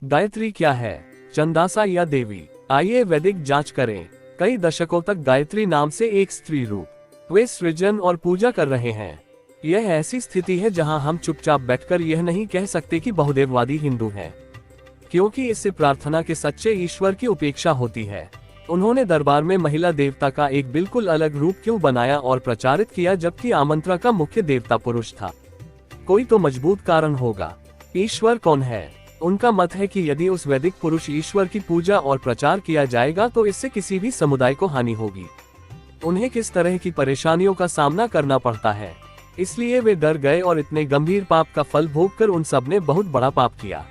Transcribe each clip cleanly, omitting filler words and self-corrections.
गायत्री क्या है, चंदासा या देवी? आइए वैदिक जांच करें। कई दशकों तक गायत्री नाम से एक स्त्री रूप वे सृजन और पूजा कर रहे हैं। यह ऐसी स्थिति है जहां हम चुपचाप बैठकर यह नहीं कह सकते कि बहुदेववादी हिंदू हैं, क्योंकि इससे प्रार्थना के सच्चे ईश्वर की उपेक्षा होती है। उन्होंने दरबार में महिला देवता का एक बिल्कुल अलग रूप क्यों बनाया और प्रचारित किया, जबकि आमंत्रण का मुख्य देवता पुरुष था? कोई तो मजबूत कारण होगा। ईश्वर कौन है? उनका मत है कि यदि उस वैदिक पुरुष ईश्वर की पूजा और प्रचार किया जाएगा तो इससे किसी भी समुदाय को हानि होगी। उन्हें किस तरह की परेशानियों का सामना करना पड़ता है, इसलिए वे डर गए और इतने गंभीर पाप का फल भोगकर उन सब ने बहुत बड़ा पाप किया।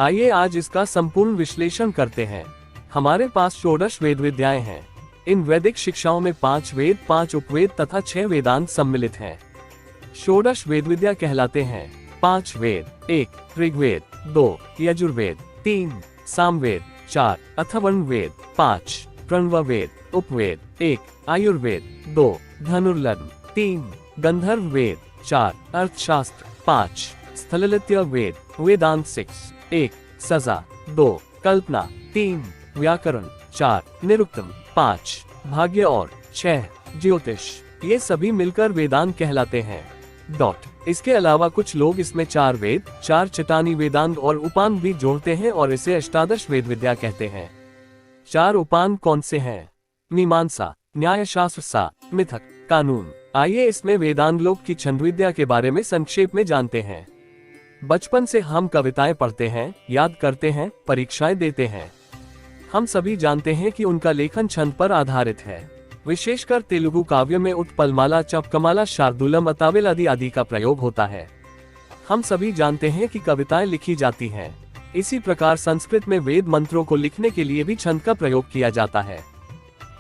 आइए आज इसका संपूर्ण विश्लेषण करते हैं। हमारे पास षोडश वेद विद्याएं हैं। इन वैदिक शिक्षाओं में 5 वेद, 5 उपवेद तथा 6 वेदांत सम्मिलित हैं। षोडश वेद विद्या कहलाते हैं 5 वेद: 1 ऋग्वेद, 2 यजुर्वेद, 3 सामवेद, 4 अथर्वणवेद, 5 प्रणववेद, उपवेद, 1 आयुर्वेद, 2 धनुर्लग्न, 3 गंधर्व वेद, 4 अर्थशास्त्र, 5 स्थललित्य वेद, वेदांत 6, 1 सजा, 2 कल्पना, 3 व्याकरण, 4 निरुक्तम, 5 भाग्य और 6 ज्योतिष। ये सभी मिलकर वेदांत कहलाते हैं। इसके अलावा कुछ लोग इसमें 4 वेद, 4 चट्टानी वेदांत और उपांग भी जोड़ते हैं और इसे अष्टादश वेद विद्या कहते हैं। 4 उपांग कौन से हैं? मीमांसा, न्यायशास्त्र, मिथक, कानून। आइए इसमें वेदांग लोक की छंद विद्या के बारे में संक्षेप में जानते हैं। बचपन से हम कविताएं पढ़ते हैं, याद करते हैं, परीक्षाएं देते हैं। हम सभी जानते हैं कि उनका लेखन छंद पर आधारित है। विशेषकर तेलुगु काव्य में उत्पलमाला, चपकमाला, शार्दूलम, अतावेल आदि का प्रयोग होता है। हम सभी जानते हैं कि कविताएं लिखी जाती हैं। इसी प्रकार संस्कृत में वेद मंत्रों को लिखने के लिए भी छंद का प्रयोग किया जाता है।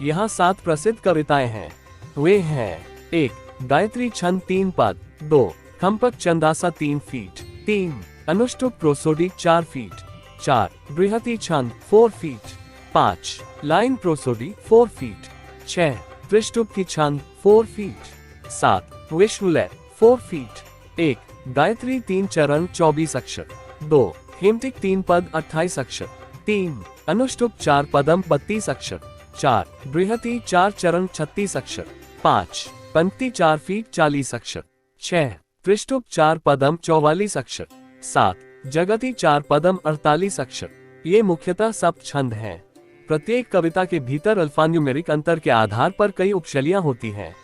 यहाँ 7 प्रसिद्ध कविताएं हैं। वे हैं: 1 गायत्री छंद 3 पद, 2 खम्पक चंदासा 3 फीट, 3 अनुष्टुप प्रोसोडी 4 फीट, 4 बृहति छंद 4 feet, 5 line prosody 4 feet, 6 Trishtup की छंद 4 फीट, 7 विश्वलय 4 फीट, 1 गायत्री 3 चरण 24 अक्षर, 2 हेमतिक 3 पद 28 अक्षर, 3 अनुष्टुप 4 पदम 32 अक्षर, 4 बृहति 4 चरण 36 अक्षर, 5 पंक्ति 4 फीट 40 अक्षर, 6 त्रिष्टुप 4 पदम 44 अक्षर, 7 जगति 4 पदम 48 अक्षर। ये मुख्यतः सप्त छंद हैं। प्रत्येक कविता के भीतर अल्फान्यूमेरिक अंतर के आधार पर कई उपशैलियां होती हैं।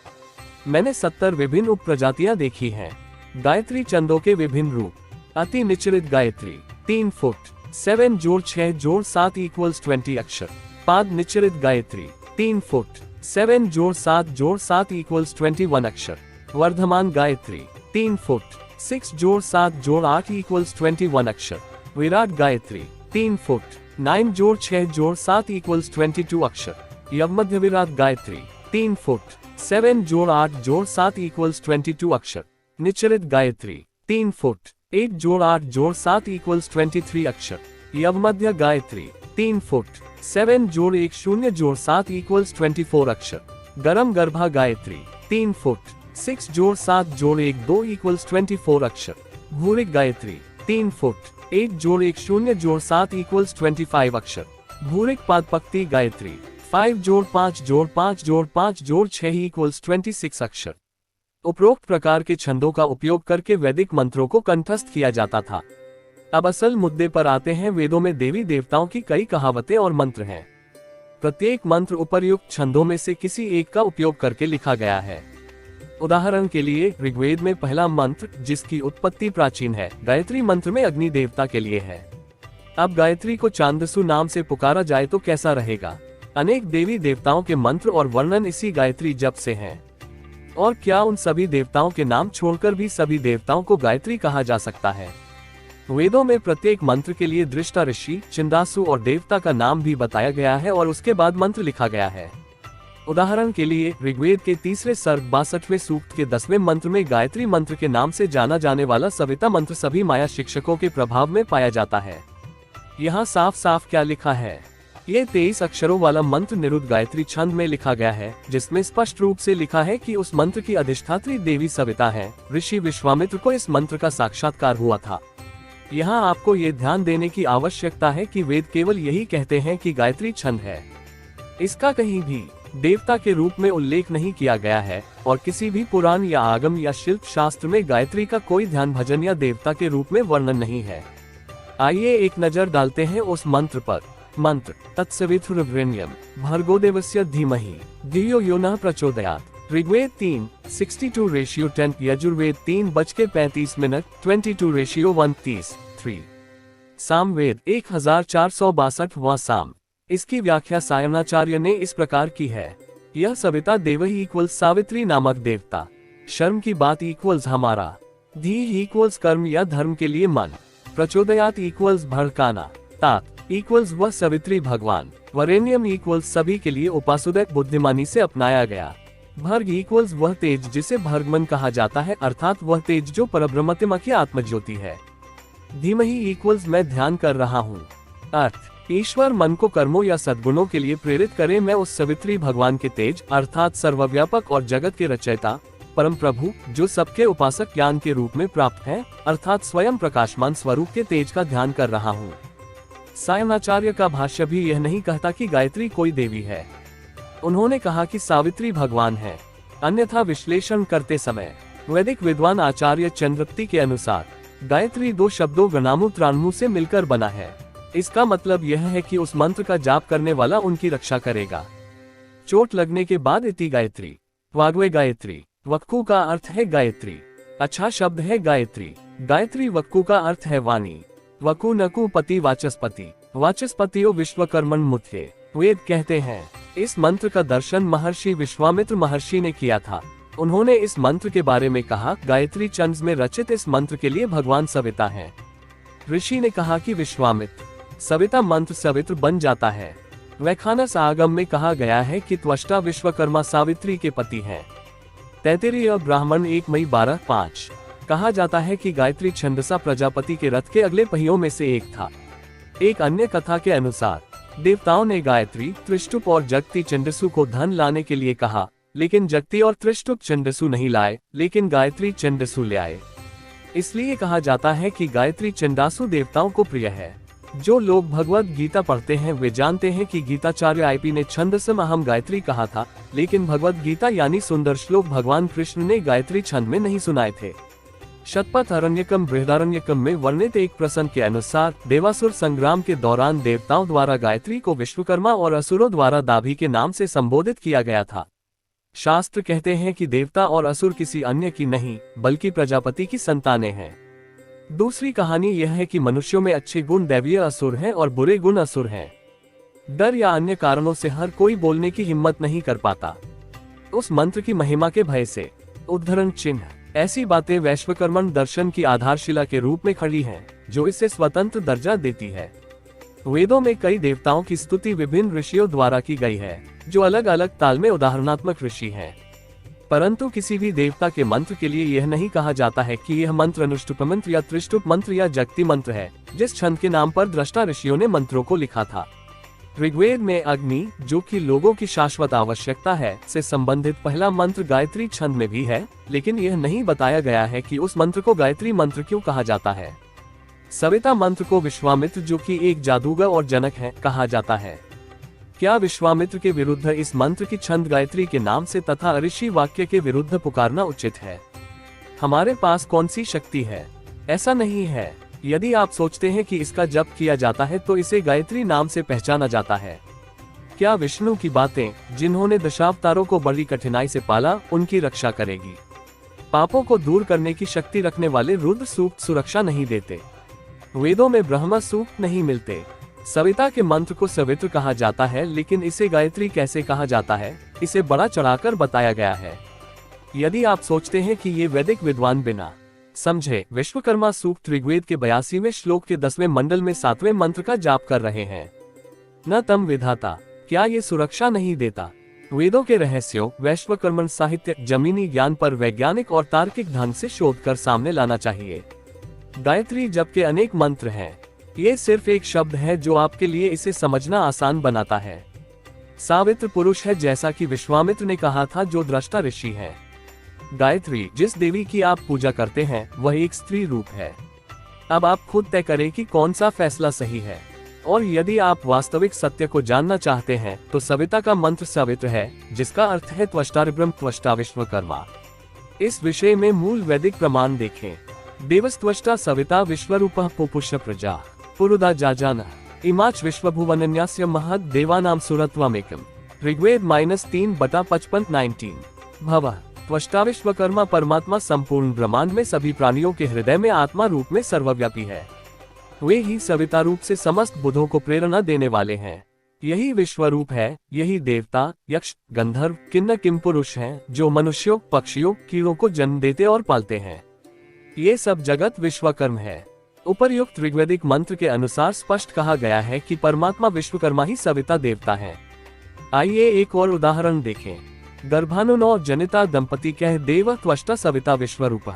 मैंने 70 विभिन्न उप प्रजातियां देखी हैं। गायत्री छंदों के विभिन्न रूप: अति निचलित गायत्री 3 फुट, 7 जोड़ 6 जोड़ 7 = 20 अक्षर। पाद निचलित गायत्री 3 फुट, 7 जोड़ 7 जोड़ 7 = 21 अक्षर। वर्धमान गायत्री 3 फुट, 6 जोड़ 7 जोड़ 8 = 21 अक्षर। विराट गायत्री 3 फुट, 9 जोड़ 6 जोड़ 7 = 22 अक्षर। यवमध्य विराट गायत्री 3 फुट, 7 जोड़ 8 जोड़ 7 = 22 अक्षर। निचलित गायत्री 3 फुट, 8 जोड़ 8 जोड़ 7 = 23 अक्षर। यवमध्य गायत्री 3 फुट, 7 जोड़ 1 0 जोड़ 7 = 24 अक्षर। गरम गर्भा गायत्री 3 फुट, 6 जोड़ 7 जोड़ 1 2 = 24 अक्षर। भूरिक गायत्री 3 फुट, 8 जोड़ 1 0 जोड़ 7 = 25 अक्षर। भूरिक पादपक्ति गायत्री 5 जोड़ 5 जोड़ 5 जोड़ 5 जोड़ 6 = 26 अक्षर। उपरोक्त प्रकार के छंदों का उपयोग करके वैदिक मंत्रों को कंठस्थ किया जाता था। अब असल मुद्दे पर आते हैं। वेदों में देवी देवताओं की कई कहावतें और मंत्र हैं। प्रत्येक मंत्र उपर्युक्त छंदों में से किसी एक का उपयोग करके लिखा गया है। उदाहरण के लिए ऋग्वेद में पहला मंत्र, जिसकी उत्पत्ति प्राचीन है, गायत्री मंत्र में अग्नि देवता के लिए है। अब गायत्री को चांदसु नाम से पुकारा जाए तो कैसा रहेगा? अनेक देवी देवताओं के मंत्र और वर्णन इसी गायत्री जप से हैं। और क्या उन सभी देवताओं के नाम छोड़कर भी सभी देवताओं को गायत्री कहा जा सकता है? वेदों में प्रत्येक मंत्र के लिए दृष्टा ऋषि, चिंदासु और देवता का नाम भी बताया गया है और उसके बाद मंत्र लिखा गया है। उदाहरण के लिए ऋग्वेद के 3 सर्ग 62वें सूक्त के 10वें मंत्र में गायत्री मंत्र के नाम से जाना जाने वाला सविता मंत्र सभी माया शिक्षकों के प्रभाव में पाया जाता है। यहाँ साफ साफ क्या लिखा है? ये 23 अक्षरों वाला मंत्र निरुद्ध गायत्री छंद में लिखा गया है, जिसमें स्पष्ट रूप से लिखा है कि उस मंत्र की अधिष्ठात्री देवी सविता है। ऋषि विश्वामित्र को इस मंत्र का साक्षात्कार हुआ था। यहाँ आपको ये ध्यान देने की आवश्यकता है कि वेद केवल यही कहते हैं कि गायत्री छंद है। इसका कहीं भी देवता के रूप में उल्लेख नहीं किया गया है और किसी भी पुराण या आगम या शिल्प शास्त्र में गायत्री का कोई ध्यान भजन या देवता के रूप में वर्णन नहीं है। आइए एक नजर डालते हैं उस मंत्र पर। मंत्र तत्सवितुर्वरेण्यं भर्गो देवस्य धीमहि धियो यो नः प्रचोदयात्। ऋग्वेद 3:62:10, यजुर्वेद 3:35 22:130 3। सामवेद 1462वां साम। इसकी व्याख्या सायणाचार्य ने इस प्रकार की है। यह सविता देवही इक्वल्स सावित्री नामक देवता, शर्म की बात इक्वल्स हमारा, धी इक्वल्स कर्म या धर्म के लिए मन, प्रचोदयात इक्वल्स भड़काना, तात इक्वल्स वह सवित्री भगवान, वरेण्यम इक्वल्स सभी के लिए उपासुदय बुद्धिमानी से अपनाया गया, भर्ग इक्वल्स वह तेज जिसे भर्गमन कहा जाता है अर्थात वह तेज जो परब्रह्मत्मा की आत्मज्योति है, धीमहि इक्वल्स मैं ध्यान कर रहा हूँ। अर्थ ईश्वर मन को कर्मों या सद्गुणों के लिए प्रेरित करे। मैं उस सवित्री भगवान के तेज अर्थात सर्वव्यापक और जगत के रचयिता परम प्रभु जो सबके उपासक ज्ञान के रूप में प्राप्त है अर्थात स्वयं प्रकाशमान स्वरूप के तेज का ध्यान कर रहा हूँ। सायणाचार्य का भाष्य भी यह नहीं कहता कि गायत्री कोई देवी है। उन्होंने कहा कि सावित्री भगवान है। अन्यथा विश्लेषण करते समय वैदिक विद्वान आचार्य चंद्रप्ति के अनुसार गायत्री दो शब्दों गणामु त्राणमु से मिलकर बना है। इसका मतलब यह है कि उस मंत्र का जाप करने वाला उनकी रक्षा करेगा। चोट लगने के बाद इति गायत्री, वाग्वे गायत्री, वक्कु का अर्थ है गायत्री, अच्छा शब्द है गायत्री। गायत्री वक्कु का अर्थ है वाणी, वकु नकु पति वाचस्पति, वाचस्पतियो विश्वकर्मण मुथे। वेद कहते हैं इस मंत्र का दर्शन महर्षि विश्वामित्र महर्षि ने किया था। उन्होंने इस मंत्र के बारे में कहा, गायत्री छंद में रचित इस मंत्र के लिए भगवान सविता है। ऋषि ने कहा कि विश्वामित्र सविता मंत्र सवित्र बन जाता है। व्याख्यानस आगम में कहा गया है कि त्वष्टा विश्वकर्मा सावित्री के पति हैं। तैत्तिरीय ब्राह्मण 1 मई 12:5 कहा जाता है कि गायत्री छंदसा प्रजापति के रथ के अगले पहियों में से एक था। एक अन्य कथा के अनुसार देवताओं ने गायत्री, त्रिष्टुप और जगती छंदसु को धन लाने के लिए कहा, लेकिन जगती और त्रिष्टुप छंदसु नहीं लाए, लेकिन गायत्री छंदसु ले आए। इसलिए कहा जाता है कि गायत्री छंदासु देवताओं को प्रिय है। जो लोग भगवत गीता पढ़ते हैं वे जानते हैं कि गीताचार्य आईपी ने छंदसम अहम गायत्री कहा था, लेकिन भगवत गीता यानी सुंदर श्लोक भगवान कृष्ण ने गायत्री छंद में नहीं सुनाए थे। शतपथ अरण्यकम बृहदारण्यकम में वर्णित एक प्रसंग के अनुसार देवासुर संग्राम के दौरान देवताओं द्वारा गायत्री को विश्वकर्मा और असुरों द्वारा दाभी के नाम से संबोधित किया गया था। शास्त्र कहते हैं कि देवता और असुर किसी अन्य की नहीं बल्कि प्रजापति की संतानें हैं। दूसरी कहानी यह है कि मनुष्यों में अच्छे गुण दैवीय असुर हैं और बुरे गुण असुर हैं। डर या अन्य कारणों से हर कोई बोलने की हिम्मत नहीं कर पाता। उस मंत्र की महिमा के भय से उद्धरण चिन्ह ऐसी बातें वैश्वकर्मण दर्शन की आधारशिला के रूप में खड़ी हैं, जो इसे स्वतंत्र दर्जा देती है। वेदों में कई देवताओं की स्तुति विभिन्न ऋषियों द्वारा की गई है, जो अलग अलग ताल में उदाहरणात्मक ऋषि हैं। परंतु किसी भी देवता के मंत्र के लिए यह नहीं कहा जाता है कि यह मंत्र अनुष्टुप मंत्र या त्रिष्टुप मंत्र या जगती मंत्र है, जिस छंद के नाम पर दृष्टा ऋषियों ने मंत्रों को लिखा था। ऋग्वेद में अग्नि, जो कि लोगों की शाश्वत आवश्यकता है, से संबंधित पहला मंत्र गायत्री छंद में भी है, लेकिन यह नहीं बताया गया है कि उस मंत्र को गायत्री मंत्र क्यों कहा जाता है। सविता मंत्र को विश्वामित्र, जो कि एक जादूगर और जनक है, कहा जाता है। क्या विश्वामित्र के विरुद्ध इस मंत्र की छंद गायत्री के नाम से तथा ऋषि वाक्य के विरुद्ध पुकारना उचित है? हमारे पास कौन सी शक्ति है? ऐसा नहीं है। यदि आप सोचते हैं कि इसका जप किया जाता है तो इसे गायत्री नाम से पहचाना जाता है। क्या विष्णु की बातें, जिन्होंने दशावतारों को बड़ी कठिनाई से पाला, उनकी रक्षा करेगी? पापों को दूर करने की शक्ति रखने वाले रुद्र सूक्त सुरक्षा नहीं देते। वेदों में ब्रह्मा सूक्त नहीं मिलते। सविता के मंत्र को सवित्र कहा जाता है, लेकिन इसे गायत्री कैसे कहा जाता है, इसे बड़ा चढ़ाकर बताया गया है। यदि आप सोचते हैं कि ये वैदिक विद्वान बिना समझे विश्वकर्मा सूक्त ऋग्वेद के 82वें श्लोक के 10वें मंडल में 7वें मंत्र का जाप कर रहे हैं, न तम विधाता, क्या ये सुरक्षा नहीं देता? वेदों के रहस्यों, वैश्वकर्मण साहित्य, जमीनी ज्ञान पर वैज्ञानिक और तार्किक ढंग से शोध कर सामने लाना चाहिए। गायत्री जप के अनेक मंत्र हैं। ये सिर्फ एक शब्द है जो आपके लिए इसे समझना आसान बनाता है। सावित्र पुरुष है, जैसा कि विश्वामित्र ने कहा था, जो दृष्टा ऋषि है। गायत्री, जिस देवी की आप पूजा करते हैं, वह एक स्त्री रूप है। अब आप खुद तय करें कि कौन सा फैसला सही है। और यदि आप वास्तविक सत्य को जानना चाहते हैं तो सविता का मंत्र सवित्र है, जिसका अर्थ है त्वष्टा ब्रह्म त्वष्टा विश्वकर्मा। इस विषय में मूल वैदिक प्रमाण देखें। देवस्त्वष्टा सविता विश्वरूपः पुपुष्य प्रजा पुरुदा जाजान इमाच विश्वभुवनन्यास्य महद देवानाम सुरत्वमेकम। ऋग्वेद -3/55-19। भव त्वष्टा विश्वकर्मा परमात्मा संपूर्ण ब्रह्मांड में सभी प्राणियों के हृदय में आत्मा रूप में सर्वव्यापी है। वे ही सविता रूप से समस्त बुद्धों को प्रेरणा देने वाले हैं। यही विश्वरूप है, यही देवता, यक्ष, गंधर्व, किन्नर किंपुरुष हैं, जो मनुष्यों, पक्षियों, कीड़ों को जन्म देते और पालते हैं। ये सब जगत विश्वकर्म है। उपर्युक्त ऋग्वेदिक मंत्र के अनुसार स्पष्ट कहा गया है कि परमात्मा विश्वकर्मा ही सविता देवता है। आइए एक और उदाहरण देखें। गर्भानुनो जनिता दंपति कह देव त्वष्टा सविता विश्वरूपः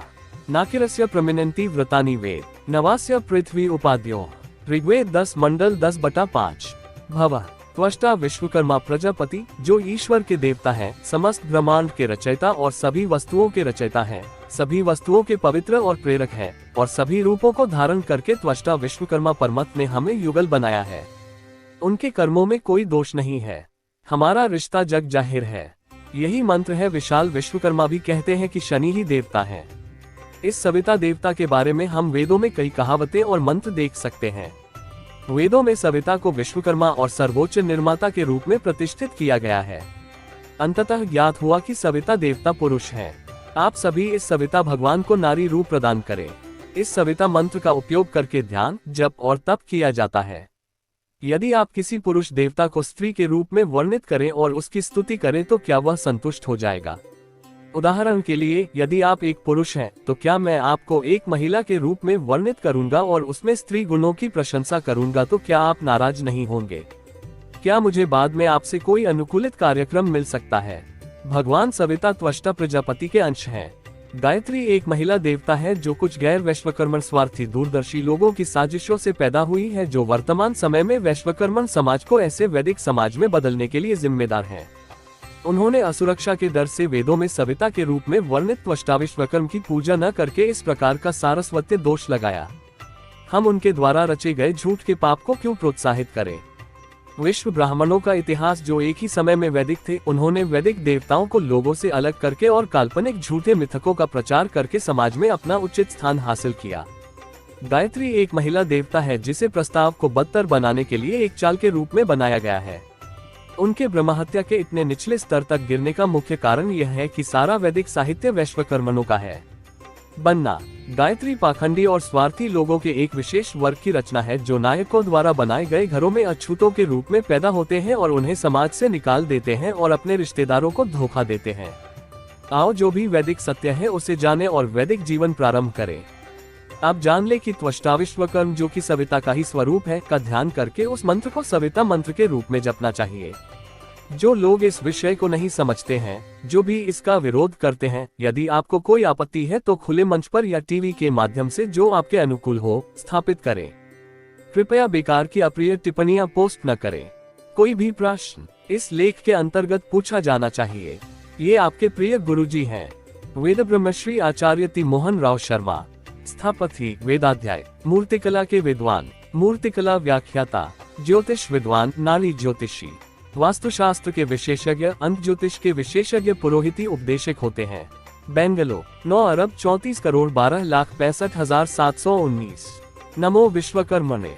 नाकिरस्य प्रमिनन्ति व्रतानि वेद नवास्य पृथ्वी उपाद्यो। ऋग्वेद 10 मंडल 10/5। भव त्वष्टा विश्वकर्मा प्रजापति, जो ईश्वर के देवता हैं, समस्त ब्रह्मांड के रचयिता और सभी वस्तुओं के रचयिता हैं, सभी वस्तुओं के पवित्र और प्रेरक हैं, और सभी रूपों को धारण करके त्वष्टा विश्वकर्मा परमात्मा ने हमें युगल बनाया है। उनके कर्मों में कोई दोष नहीं है। हमारा रिश्ता जग जाहिर है। यही मंत्र है। विशाल विश्वकर्मा भी कहते हैं कि शनि ही देवता है। इस सविता देवता के बारे में हम वेदों में कई कहावतें और मंत्र देख सकते हैं। वेदों में सविता को विश्वकर्मा और सर्वोच्च निर्माता के रूप में प्रतिष्ठित किया गया है। अंततः ज्ञात हुआ कि सविता देवता पुरुष है। आप सभी इस सविता भगवान को नारी रूप प्रदान करें। इस सविता मंत्र का उपयोग करके ध्यान, जप और तप किया जाता है। यदि आप किसी पुरुष देवता को स्त्री के रूप में वर्णित करें और उसकी स्तुति करें तो क्या वह संतुष्ट हो जाएगा? उदाहरण के लिए, यदि आप एक पुरुष हैं, तो क्या मैं आपको एक महिला के रूप में वर्णित करूंगा और उसमें स्त्री गुणों की प्रशंसा करूंगा तो क्या आप नाराज नहीं होंगे? क्या मुझे बाद में आपसे कोई अनुकूलित कार्यक्रम मिल सकता है? भगवान सविता त्वष्टा प्रजापति के अंश हैं। गायत्री एक महिला देवता है जो कुछ गैर वैश्वकर्मण स्वार्थी दूरदर्शी लोगों की साजिशों से पैदा हुई है, जो वर्तमान समय में वैश्वकर्मण समाज को ऐसे वैदिक समाज में बदलने के लिए जिम्मेदार हैं। उन्होंने असुरक्षा के डर से वेदों में सविता के रूप में वर्णित त्वष्टा विश्वकर्म की पूजा न करके इस प्रकार का सारस्वत्य दोष लगाया। हम उनके द्वारा रचे गए झूठ के पाप को क्यों प्रोत्साहित करें? विश्व ब्राह्मणों का इतिहास, जो एक ही समय में वैदिक थे, उन्होंने वैदिक देवताओं को लोगों से अलग करके और काल्पनिक झूठे मिथकों का प्रचार करके समाज में अपना उचित स्थान हासिल किया। गायत्री एक महिला देवता है जिसे प्रस्ताव को बदतर बनाने के लिए एक चाल के रूप में बनाया गया है। उनके ब्रह्महत्या के इतने निचले स्तर तक गिरने का मुख्य कारण यह है कि सारा वैदिक साहित्य वैश्वकर्मणों का है। बनना गायत्री पाखंडी और स्वार्थी लोगों के एक विशेष वर्ग की रचना है, जो नायकों द्वारा बनाए गए घरों में अछूतों के रूप में पैदा होते हैं और उन्हें समाज से निकाल देते हैं और अपने रिश्तेदारों को धोखा देते हैं। आओ जो भी वैदिक सत्य है उसे जाने और वैदिक जीवन प्रारंभ करें। आप जान ले कि त्वष्टा विश्वकर्म, जो कि सविता का ही स्वरूप है, का ध्यान करके उस मंत्र को सविता मंत्र के रूप में जपना चाहिए। जो लोग इस विषय को नहीं समझते हैं, जो भी इसका विरोध करते हैं, यदि आपको कोई आपत्ति है तो खुले मंच पर या टीवी के माध्यम से जो आपके अनुकूल हो स्थापित करें। कृपया बेकार की अप्रिय टिप्पणियां पोस्ट न करें। कोई भी प्रश्न इस लेख के अंतर्गत पूछा जाना चाहिए। ये आपके प्रिय गुरुजी हैं, वेद ब्रह्मश्री आचार्य ति मोहन राव शर्मा, स्थापति, वेदाध्याय, मूर्तिकला के विद्वान, मूर्तिकला व्याख्याता, ज्योतिष विद्वान, नाड़ी ज्योतिषी, वास्तुशास्त्र के विशेषज्ञ, अंक ज्योतिष के विशेषज्ञ, पुरोहिती उपदेशक होते हैं। बेंगलो 9 अरब 34 करोड़ 12 लाख 65,719। नमो विश्वकर्मणे।